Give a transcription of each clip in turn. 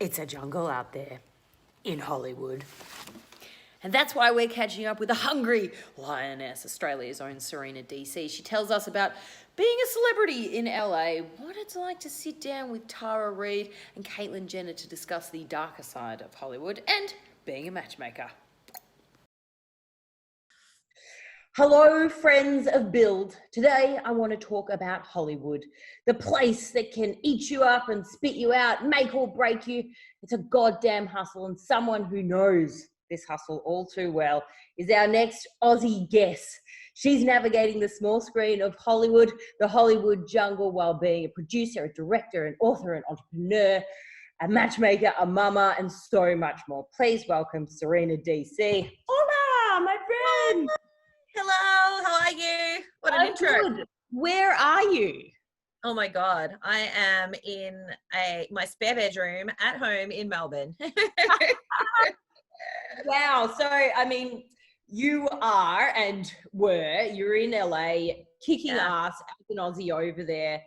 It's a jungle out there in Hollywood. And that's why we're catching up with a hungry lioness, Australia's own Serena DC. She tells us about being a celebrity in LA, what it's like to sit down with Tara Reid and Caitlyn Jenner to discuss the darker side of Hollywood, and being a matchmaker. Hello, friends of Build. Today, I want to talk about Hollywood, the place that can eat you up and spit you out, make or break you. It's a goddamn hustle, and someone who knows this hustle all too well is our next Aussie guest. She's navigating the small screen of Hollywood, the Hollywood jungle, while being a producer, a director, an author, an entrepreneur, a matchmaker, a mama, and so much more. Please welcome Serena DC. Hola, my friend. Hello, how are you? What an I'm intro. good. Where are you? Oh my God, I am in my spare bedroom at home in Melbourne. Wow. So, I mean, you are and you're in LA kicking ass as an Aussie over there.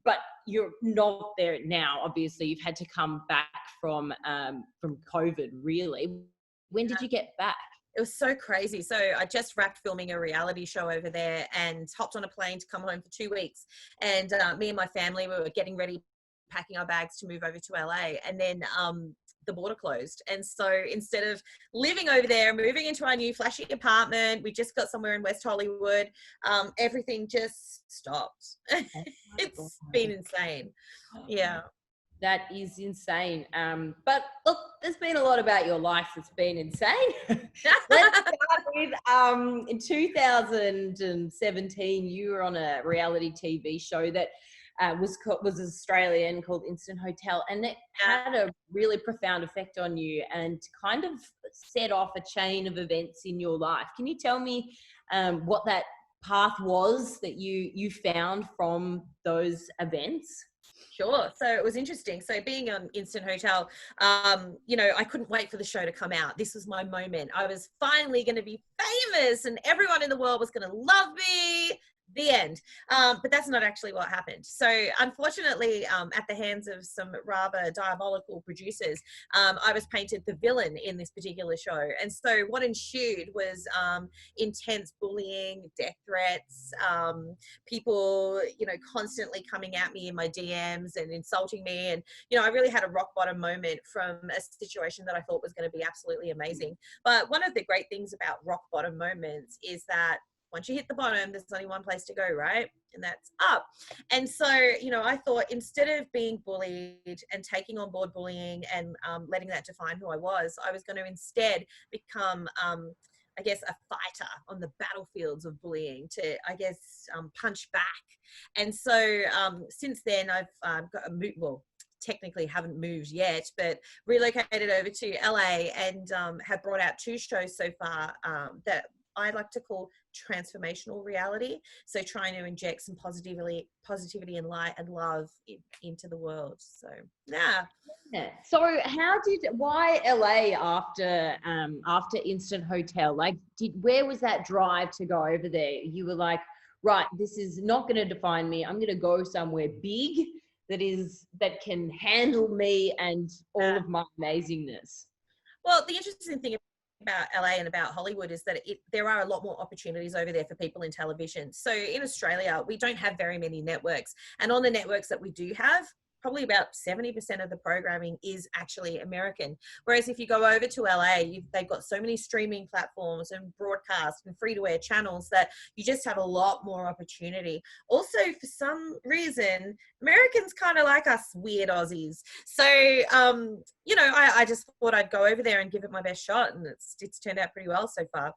But you're not there now. Obviously, you've had to come back from COVID, really. When did you get back? It was so crazy. So I just wrapped filming a reality show over there and hopped on a plane to come home for 2 weeks. And me and my family, we were getting ready, packing our bags to move over to LA. And then the border closed. And so instead of living over there, moving into our new flashy apartment, we just got somewhere in West Hollywood, everything just stopped. It's been insane. Yeah. That is insane. But look, there's been a lot about your life that's been insane. Let's start with in 2017, you were on a reality TV show that was Australian, called Instant Hotel, and it had a really profound effect on you and kind of set off a chain of events in your life. Can you tell me what that path was that you found from those events? Sure. So it was interesting. So being on Instant Hotel, I couldn't wait for the show to come out. This was my moment. I was finally going to be famous and everyone in the world was going to love me. The end. But that's not actually what happened. So unfortunately, at the hands of some rather diabolical producers, I was painted the villain in this particular show. And so what ensued was intense bullying, death threats, people, constantly coming at me in my DMs and insulting me. And, I really had a rock bottom moment from a situation that I thought was going to be absolutely amazing. But one of the great things about rock bottom moments is that once you hit the bottom, there's only one place to go, right? And that's up. And so, I thought instead of being bullied and taking on board bullying and letting that define who I was going to instead become, a fighter on the battlefields of bullying to, punch back. And so since then, I've got a technically haven't moved yet, but relocated over to LA and have brought out 2 shows so far that I like to call transformational reality. So trying to inject some positivity and light and love into the world. So yeah. So why LA after Instant Hotel? Where was that drive to go over there? You were like, right, this is not going to define me. I'm going to go somewhere big that can handle me and all of my amazingness. Well, the interesting thing about LA and about Hollywood is that there are a lot more opportunities over there for people in television. So in Australia, we don't have very many networks. And on the networks that we do have, probably about 70% of the programming is actually American. Whereas if you go over to LA, they've got so many streaming platforms and broadcast and free-to-air channels that you just have a lot more opportunity. Also, for some reason, Americans kind of like us weird Aussies. So, I just thought I'd go over there and give it my best shot, and it's turned out pretty well so far.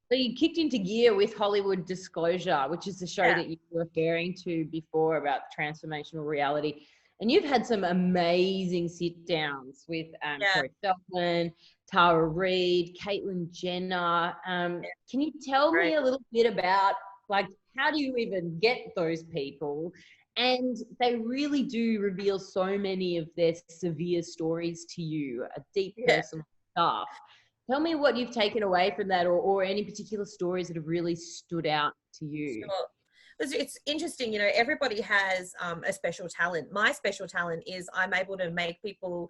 So you kicked into gear with Hollywood Disclosure, which is the show that you were referring to before about transformational reality. And you've had some amazing sit downs with Corey Feldman, Tara Reid, Caitlyn Jenner. Can you tell me a little bit about how do you even get those people? And they really do reveal so many of their severe stories to you, a deep personal stuff. Tell me what you've taken away from that or any particular stories that have really stood out to you. Sure. It's interesting, you know, everybody has a special talent. My special talent is I'm able to make people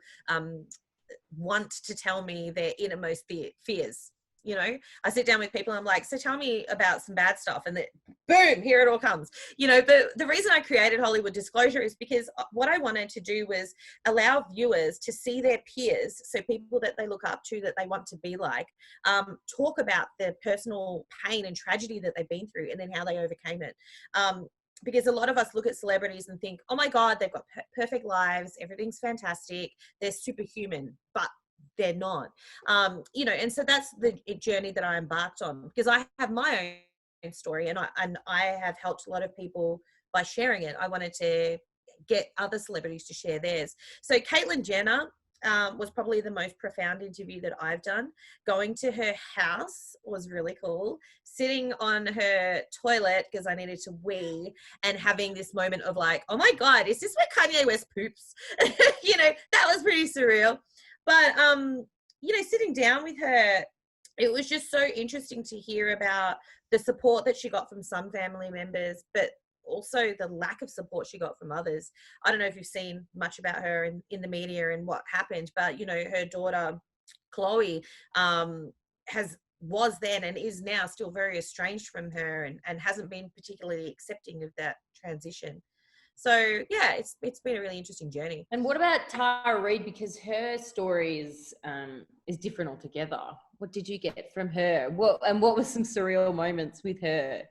want to tell me their innermost fears. You know, I sit down with people and I'm like, so tell me about some bad stuff, and then boom, here it all comes. You know, but the reason I created Hollywood Disclosure is because what I wanted to do was allow viewers to see their peers, so people that they look up to, that they want to be like, talk about their personal pain and tragedy that they've been through, and then how they overcame it. Because a lot of us look at celebrities and think, oh my God, they've got perfect lives, everything's fantastic, they're superhuman, but they're not. You know, and so that's the journey that I embarked on, because I have my own story, and I have helped a lot of people by sharing it. I wanted to get other celebrities to share theirs. So Caitlyn Jenner was probably the most profound interview that I've done. Going to her house was really cool. Sitting on her toilet because I needed to wee, and having this moment of like, oh my God, is this where Kanye West poops? You know, that was pretty surreal. But, you know, sitting down with her, it was just so interesting to hear about the support that she got from some family members, but also the lack of support she got from others. I don't know if you've seen much about her in the media and what happened, but, you know, her daughter, Chloe, was then and is now still very estranged from her, and hasn't been particularly accepting of that transition. So yeah, it's been a really interesting journey. And what about Tara Reid? Because her story is different altogether. What did you get from her? What were some surreal moments with her?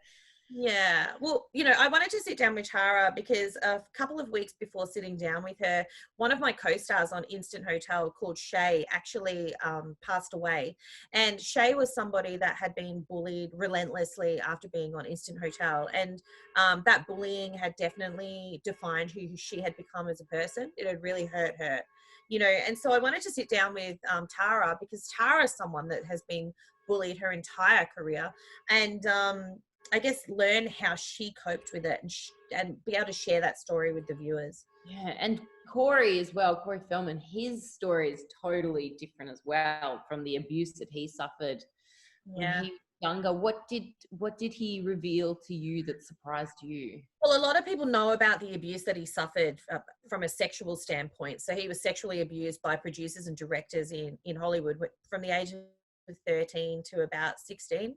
Yeah, well, you know, I wanted to sit down with Tara because a couple of weeks before sitting down with her, one of my co-stars on Instant Hotel called Shay actually passed away. And Shay was somebody that had been bullied relentlessly after being on Instant Hotel. And that bullying had definitely defined who she had become as a person. It had really hurt her, you know. And so I wanted to sit down with Tara, because Tara is someone that has been bullied her entire career. And I guess learn how she coped with it, and be able to share that story with the viewers. Yeah, and Corey as well, Corey Feldman, his story is totally different as well from the abuse that he suffered when he was younger. What did he reveal to you that surprised you? Well, a lot of people know about the abuse that he suffered from a sexual standpoint. So he was sexually abused by producers and directors in Hollywood from the age of 13 to about 16.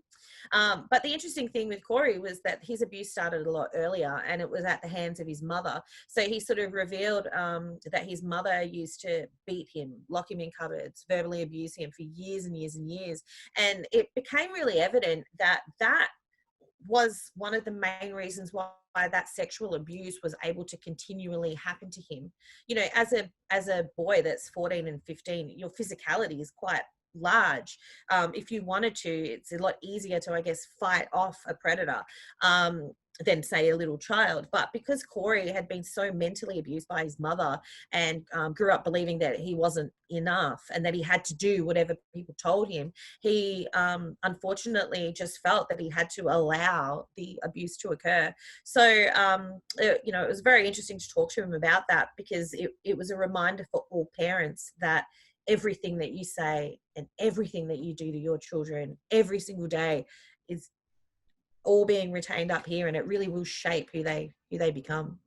But the interesting thing with Corey was that his abuse started a lot earlier, and it was at the hands of his mother. So he sort of revealed that his mother used to beat him, lock him in cupboards, verbally abuse him for years and years and years. And it became really evident that that was one of the main reasons why that sexual abuse was able to continually happen to him. You know, as a boy that's 14 and 15, your physicality is quite large. If you wanted to, it's a lot easier to, I guess, fight off a predator than, say, a little child. But because Corey had been so mentally abused by his mother, and grew up believing that he wasn't enough and that he had to do whatever people told him, he unfortunately just felt that he had to allow the abuse to occur. So, you know, it was very interesting to talk to him about that, because it was a reminder for all parents that everything that you say and everything that you do to your children every single day is all being retained up here, and it really will shape who they become.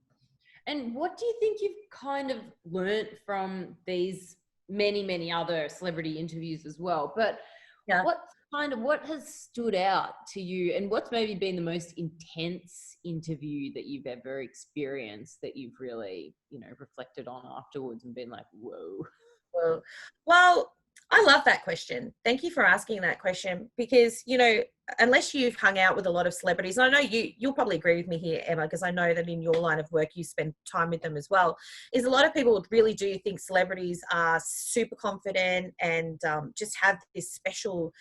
And what do you think you've kind of learnt from these many other celebrity interviews as well? But Yeah. what has stood out to you, and what's maybe been the most intense interview that you've ever experienced that you've really, you know, reflected on afterwards and been like, whoa? Well, I love that question. Thank you for asking that question, because, you know, unless you've hung out with a lot of celebrities, and I know you'll probably agree with me here, Emma, because I know that in your line of work you spend time with them as well, is a lot of people really do think celebrities are super confident and just have this special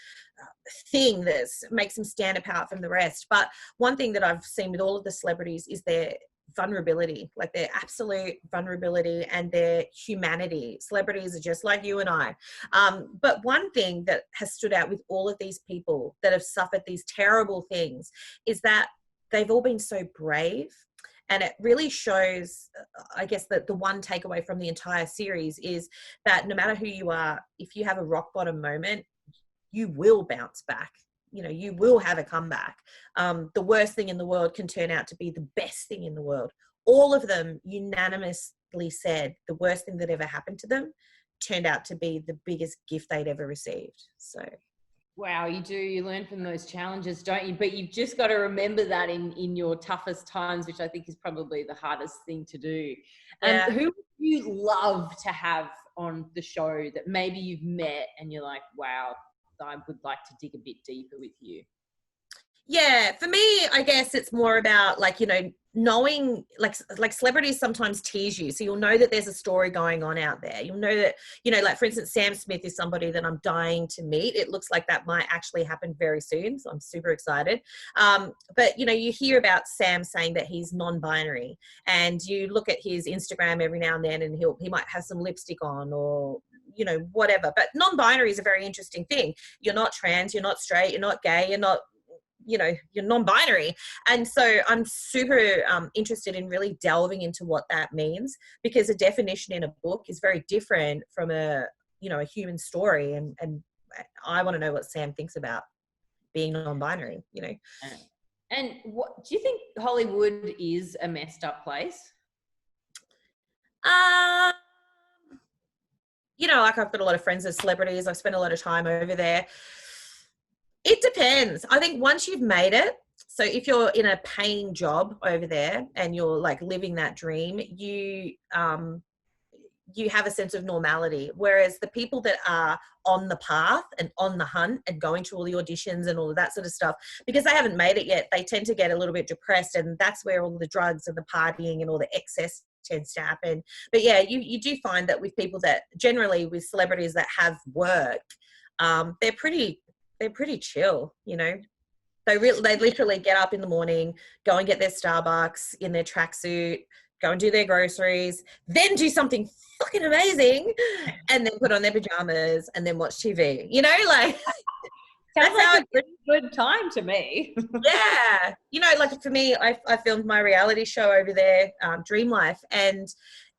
thing that makes them stand apart from the rest. But one thing that I've seen with all of the celebrities is their vulnerability, like their absolute vulnerability and their humanity. Celebrities are just like you and I. But one thing that has stood out with all of these people that have suffered these terrible things is that they've all been so brave. And it really shows, I guess, that the one takeaway from the entire series is that no matter who you are, if you have a rock bottom moment, you will bounce back. you know, you will have a comeback. The worst thing in the world can turn out to be the best thing in the world. All of them unanimously said the worst thing that ever happened to them turned out to be the biggest gift they'd ever received. So wow, you do. You learn from those challenges, don't you? But you've just got to remember that in your toughest times, which I think is probably the hardest thing to do. yeah. Who would you love to have on the show that maybe you've met and you're like, wow, I would like to dig a bit deeper with you? Yeah, for me, I guess it's more about like, you know, knowing like celebrities sometimes tease you. So you'll know that there's a story going on out there. You'll know that, you know, like for instance, Sam Smith is somebody that I'm dying to meet. It looks like that might actually happen very soon. So I'm super excited. But, you know, you hear about Sam saying that he's non-binary, and you look at his Instagram every now and then and he might have some lipstick on or, you know, whatever. But non-binary is a very interesting thing. You're not trans, you're not straight, you're not gay, you're not, you know, you're non-binary. And so I'm super interested in really delving into what that means, because a definition in a book is very different from a, you know, a human story. And I want to know what Sam thinks about being non-binary, you know. And what do you think Hollywood is a messed up place? You know, like I've got a lot of friends as celebrities. I've spent a lot of time over there. It depends. I think once you've made it, so if you're in a paying job over there and you're like living that dream, you have a sense of normality. Whereas the people that are on the path and on the hunt and going to all the auditions and all of that sort of stuff, because they haven't made it yet, they tend to get a little bit depressed, and that's where all the drugs and the partying and all the excess tends to happen. But yeah, you do find that with people that generally with celebrities that have work, they're pretty chill, you know. They literally get up in the morning, go and get their Starbucks in their tracksuit, go and do their groceries, then do something fucking amazing, and then put on their pajamas and then watch TV. You know, like Sounds like a pretty good time to me. Yeah, you know, like for me, I filmed my reality show over there, Dream Life, and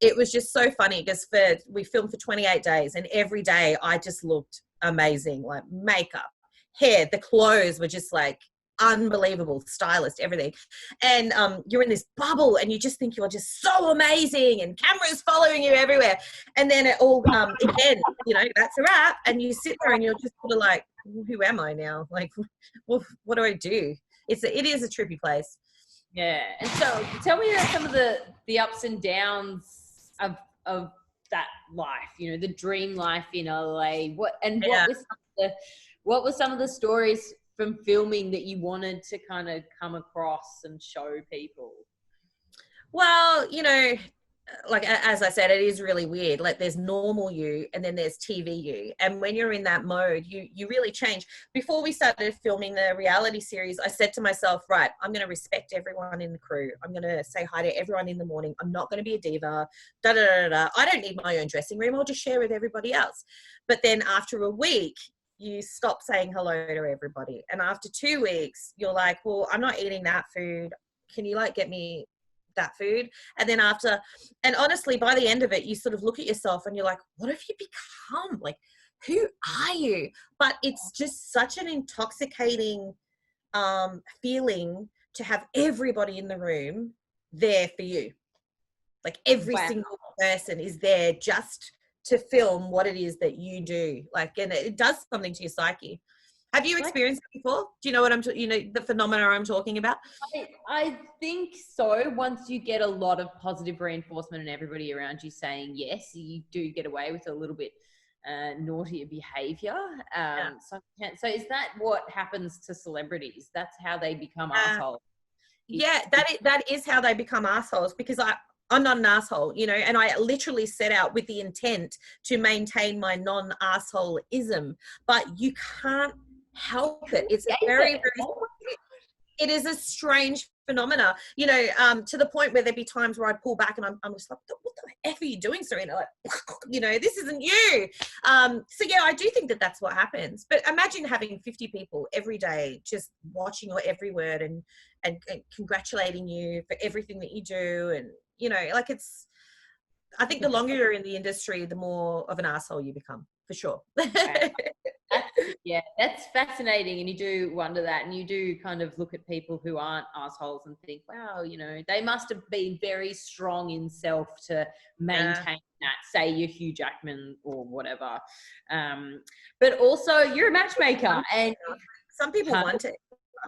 it was just so funny because we filmed for 28 days, and every day I just looked amazing, like makeup, hair, the clothes were just like unbelievable, stylist, everything. And you're in this bubble and you just think you're just so amazing and cameras following you everywhere. And then it all, again, you know, that's a wrap. And you sit there and you're just sort of like, who am I now? Like, well, what do I do? It is a trippy place. Yeah. And so tell me about some of the ups and downs of that life, you know, the dream life in LA. What were some of the stories from filming that you wanted to kind of come across and show people? Well, you know, like as I said, it is really weird. Like there's normal you and then there's TV you. And when you're in that mode, you really change. Before we started filming the reality series, I said to myself, right, I'm going to respect everyone in the crew. I'm going to say hi to everyone in the morning. I'm not going to be a diva. Da, da, da, da. I don't need my own dressing room. I'll just share with everybody else. But then after a week, you stop saying hello to everybody. And after 2 weeks, you're like, well, I'm not eating that food. Can you like get me that food? And then and honestly, by the end of it, you sort of look at yourself and you're like, what have you become? Like, who are you? But it's just such an intoxicating feeling to have everybody in the room there for you. Like every single person is there just to film what it is that you do. Like, and it does something to your psyche. Have you experienced it before? Do you know what the phenomena I'm talking about? I think so. Once you get a lot of positive reinforcement and everybody around you saying yes, you do get away with a little bit naughtier behavior. So is that what happens to celebrities? That's how they become assholes? Yeah, that is how they become assholes, because I'm not an asshole, you know, and I literally set out with the intent to maintain my non-assholeism, but you can't help it. It's it is a strange phenomena, you know, to the point where there'd be times where I'd pull back and I'm just like, what the F are you doing, Serena? Like, you know, this isn't you. So yeah, I do think that that's what happens. But imagine having 50 people every day just watching your every word and congratulating you for everything that you do. And, you know, like I think the longer you're in the industry, the more of an asshole you become, for sure. Yeah, that's fascinating. And you do wonder that. And you do kind of look at people who aren't assholes and think, wow, you know, they must have been very strong in self to maintain that, say you're Hugh Jackman or whatever. But also you're a matchmaker and some people want it.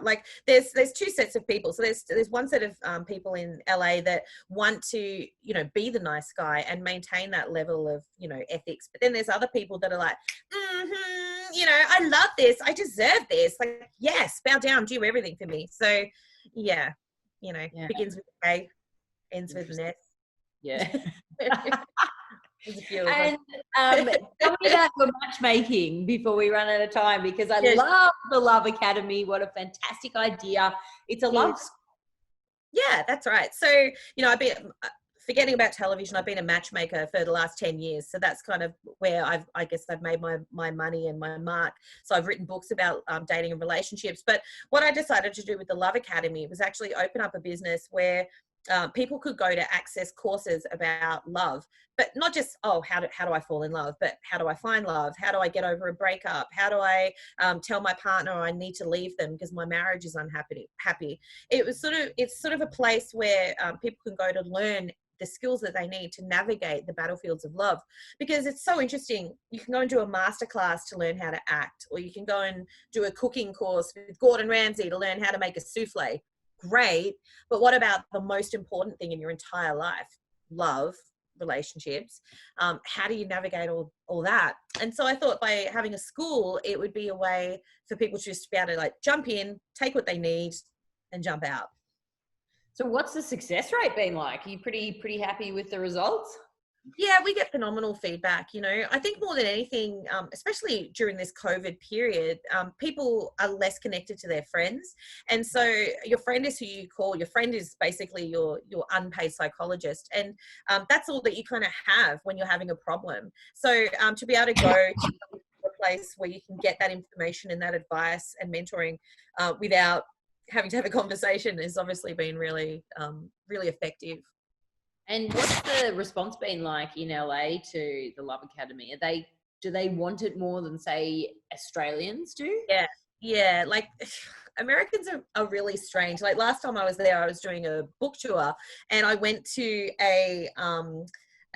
Like there's two sets of people. So there's one set of people in LA that want to, you know, be the nice guy and maintain that level of, you know, ethics. But then there's other people that are like, you know, I love this, I deserve this. Like, yes, bow down, do everything for me. So yeah, you know, begins with A, ends with an S. Yeah. There's a few of And tell me about your matchmaking before we run out of time, because I love the Love Academy. What a fantastic idea. It's a love school. Yeah, that's right. So, you know, I've been forgetting about television. I've been a matchmaker for the last 10 years. So that's kind of where I guess I've made my money and my mark. So I've written books about dating and relationships. But what I decided to do with the Love Academy was actually open up a business where people could go to access courses about love, but not just, oh, how do I fall in love, but how do I find love? How do I get over a breakup? How do I tell my partner I need to leave them because my marriage is happy? It's sort of a place where people can go to learn the skills that they need to navigate the battlefields of love, because it's so interesting. You can go and do a masterclass to learn how to act, or you can go and do a cooking course with Gordon Ramsay to learn how to make a souffle. Great, but what about the most important thing in your entire life? Love, relationships. How do you navigate all that? And so I thought by having a school, it would be a way for people to just be able to like jump in, take what they need, and jump out. So what's the success rate been like? Are you pretty happy with the results? Yeah, we get phenomenal feedback. You know, I think more than anything, especially during this COVID period, people are less connected to their friends. And so your friend is who you call. Your friend is basically your unpaid psychologist. And that's all that you kind of have when you're having a problem. So to be able to go to a place where you can get that information and that advice and mentoring without having to have a conversation has obviously been really, really effective. And what's the response been like in LA to the Love Academy? Do they want it more than, say, Australians do? Yeah. Like Americans are really strange. Like last time I was there, I was doing a book tour and I went to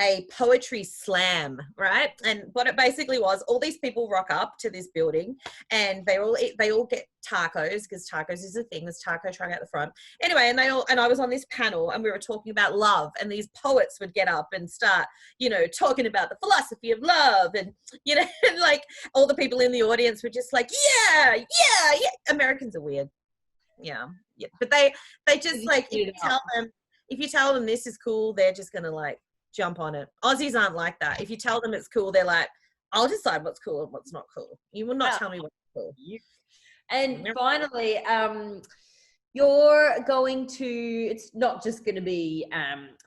a poetry slam, right? And what it basically was, all these people rock up to this building and they all get tacos, because tacos is a thing. There's taco truck out the front. Anyway, and I was on this panel and we were talking about love, and these poets would get up and start, you know, talking about the philosophy of love, and you know, and like all the people in the audience were just like, yeah. Americans are weird. Yeah. But they just like, if you tell them this is cool, they're just gonna like jump on it. Aussies aren't like that. If you tell them it's cool, they're like, I'll decide what's cool and what's not cool. You will not tell me what's cool. And finally, you're going to, it's not just going to be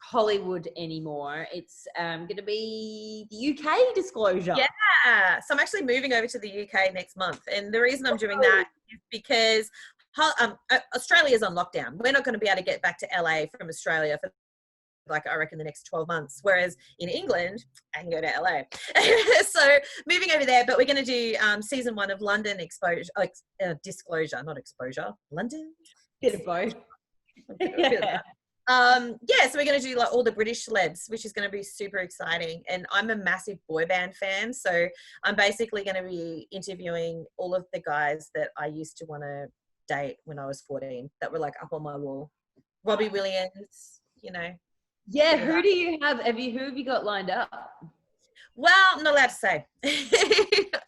Hollywood anymore. It's going to be the UK disclosure. Yeah. So I'm actually moving over to the UK next month. And the reason I'm doing that is because Australia is on lockdown. We're not going to be able to get back to LA from Australia for like I reckon the next 12 months, whereas in England I can go to LA. So moving over there, but we're going to do season 1 of London Disclosure, not exposure. London, bit of both. Yeah. So we're going to do like all the British celebs, which is going to be super exciting. And I'm a massive boy band fan, so I'm basically going to be interviewing all of the guys that I used to want to date when I was 14 that were like up on my wall. Robbie Williams, you know. Yeah, who do you have? Who have you got lined up? Well, I'm not allowed to say.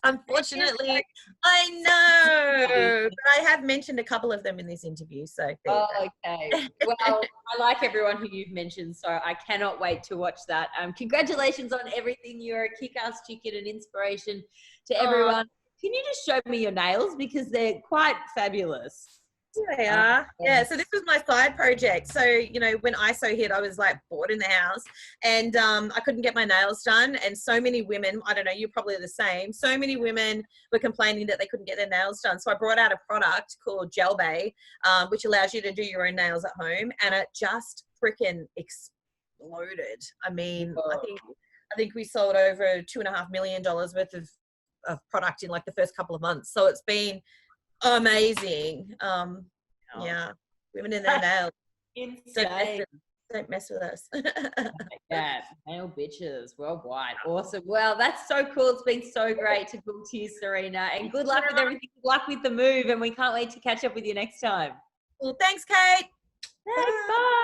Unfortunately, I know, but I have mentioned a couple of them in this interview. So okay. Well, I like everyone who you've mentioned, so I cannot wait to watch that. Congratulations on everything. You're a kick-ass chicken and inspiration to everyone. Can you just show me your nails, because they're quite fabulous? Here they are. Yeah, so this was my side project. So, you know, when ISO hit, I was like bored in the house and I couldn't get my nails done. And so many women, I don't know, you're probably the same, so many women were complaining that they couldn't get their nails done. So I brought out a product called Gel Bae, which allows you to do your own nails at home. And it just freaking exploded. I mean, I think we sold over $2.5 million worth of product in like the first couple of months. So it's been amazing. Yeah, women in their nails. Insane. Don't mess with us. Yeah, male bitches worldwide. Awesome. Well, that's so cool. It's been so great to talk to you, Serena. And good luck with everything. Good luck with the move. And we can't wait to catch up with you next time. Well, thanks, Kate. Thanks. Bye.